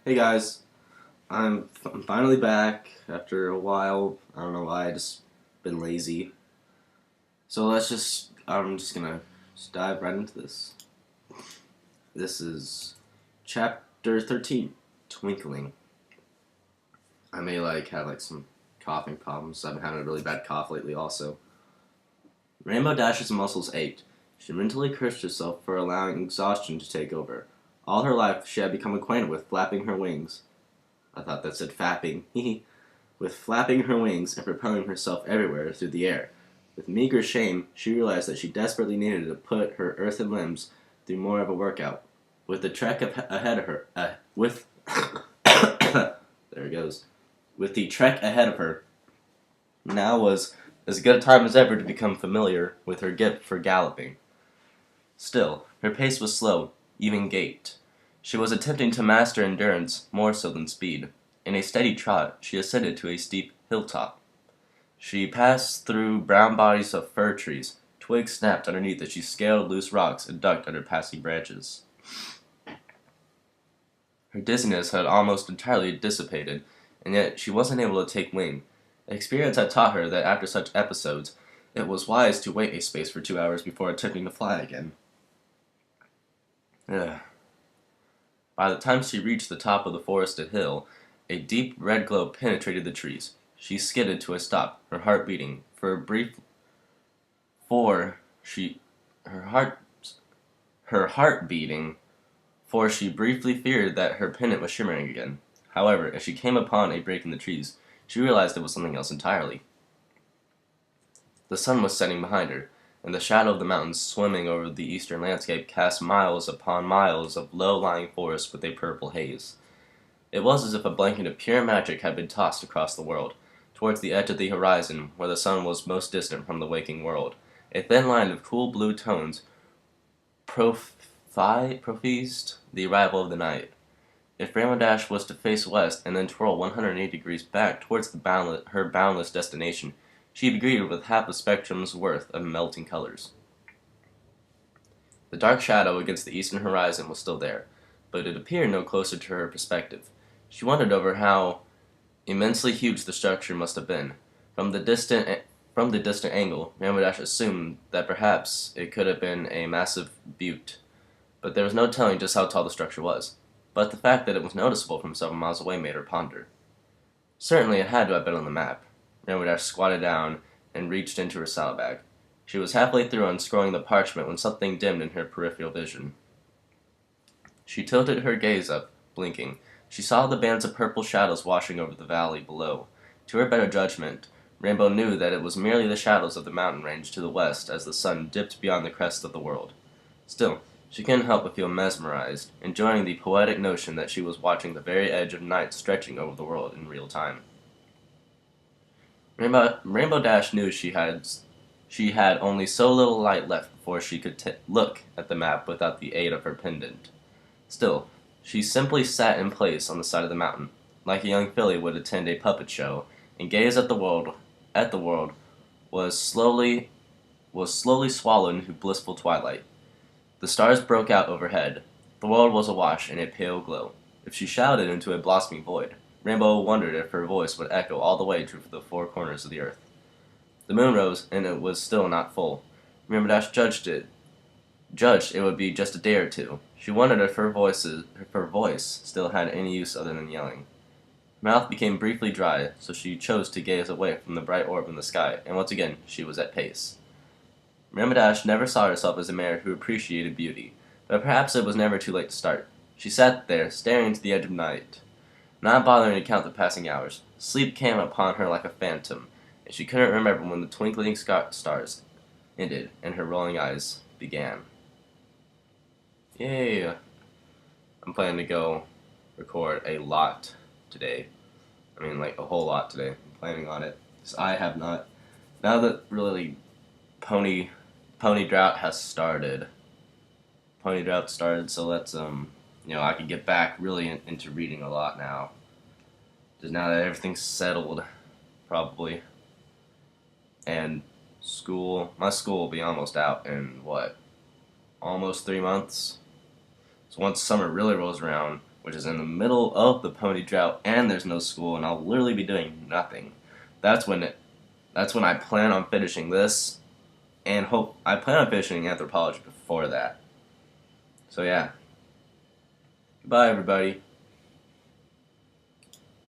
Hey guys, I'm finally back after a while. I don't know why, I just been lazy. So I'm just gonna dive right into this. This is chapter 13, Twinkling. I may have some coughing problems. I've been having a really bad cough lately also. Rainbow Dash's muscles ached. She mentally cursed herself for allowing exhaustion to take over. All her life she had become acquainted with flapping her wings. I thought that said fapping. With flapping her wings and propelling herself everywhere through the air. With meager shame, she realized that she desperately needed to put her earthen limbs through more of a workout. With the trek ahead of her, there it goes. With the trek ahead of her, now was as good a time as ever to become familiar with her gift for galloping. Still, her pace was slow, even gait. She was attempting to master endurance more so than speed. In a steady trot, she ascended to a steep hilltop. She passed through brown bodies of fir trees. Twigs snapped underneath as she scaled loose rocks and ducked under passing branches. Her dizziness had almost entirely dissipated, and yet she wasn't able to take wing. Experience had taught her that after such episodes, it was wise to wait a space for 2 hours before attempting to fly again. Ugh. By the time she reached the top of the forested hill, a deep red glow penetrated the trees. She skidded to a stop, her heart beating. For she, her heart, her heart beating, for she briefly feared that her pendant was shimmering again. However, as she came upon a break in the trees, she realized it was something else entirely. The sun was setting behind her, and the shadow of the mountains swimming over the eastern landscape cast miles upon miles of low-lying forest with a purple haze. It was as if a blanket of pure magic had been tossed across the world, towards the edge of the horizon, where the sun was most distant from the waking world. A thin line of cool blue tones prophesied the arrival of the night. If Rainbow was to face west and then twirl 180 degrees back towards her boundless destination, she'd be greeted with half a spectrum's worth of melting colors. The dark shadow against the eastern horizon was still there, but it appeared no closer to her perspective. She wondered over how immensely huge the structure must have been. From the distant angle, Rainbow assumed that perhaps it could have been a massive butte, but there was no telling just how tall the structure was. But the fact that it was noticeable from several miles away made her ponder. Certainly it had to have been on the map. Rainbow squatted down and reached into her saddlebag. She was halfway through unscrolling the parchment when something dimmed in her peripheral vision. She tilted her gaze up, blinking. She saw the bands of purple shadows washing over the valley below. To her better judgment, Rainbow knew that it was merely the shadows of the mountain range to the west as the sun dipped beyond the crest of the world. Still, she couldn't help but feel mesmerized, enjoying the poetic notion that she was watching the very edge of night stretching over the world in real time. Rainbow Dash knew she had only so little light left before she could look at the map without the aid of her pendant. Still, she simply sat in place on the side of the mountain, like a young filly would attend a puppet show, and gaze at the world. Was slowly swallowed into blissful twilight. The stars broke out overhead. The world was awash in a pale glow. If she shouted into a blossoming void, Rainbow wondered if her voice would echo all the way to the four corners of the earth. The moon rose, and it was still not full. Rainbow Dash judged it would be just a day or two. She wondered if her voice still had any use other than yelling. Her mouth became briefly dry, so she chose to gaze away from the bright orb in the sky, and once again she was at pace. Rainbow Dash never saw herself as a mare who appreciated beauty, but perhaps it was never too late to start. She sat there, staring into the edge of night, not bothering to count the passing hours. Sleep came upon her like a phantom, and she couldn't remember when the twinkling stars ended and her rolling eyes began. Yay! I'm planning to go record a lot today. A whole lot today. I'm planning on it. 'Cause I have not. Now that really pony drought has started. So let's I can get back really into reading a lot now. Just now that everything's settled, probably. And my school will be almost out in almost 3 months. So once summer really rolls around, which is in the middle of the pony drought, and there's no school, and I'll literally be doing nothing. That's when I plan on finishing this, and I plan on finishing anthropology before that. So yeah. Goodbye, everybody.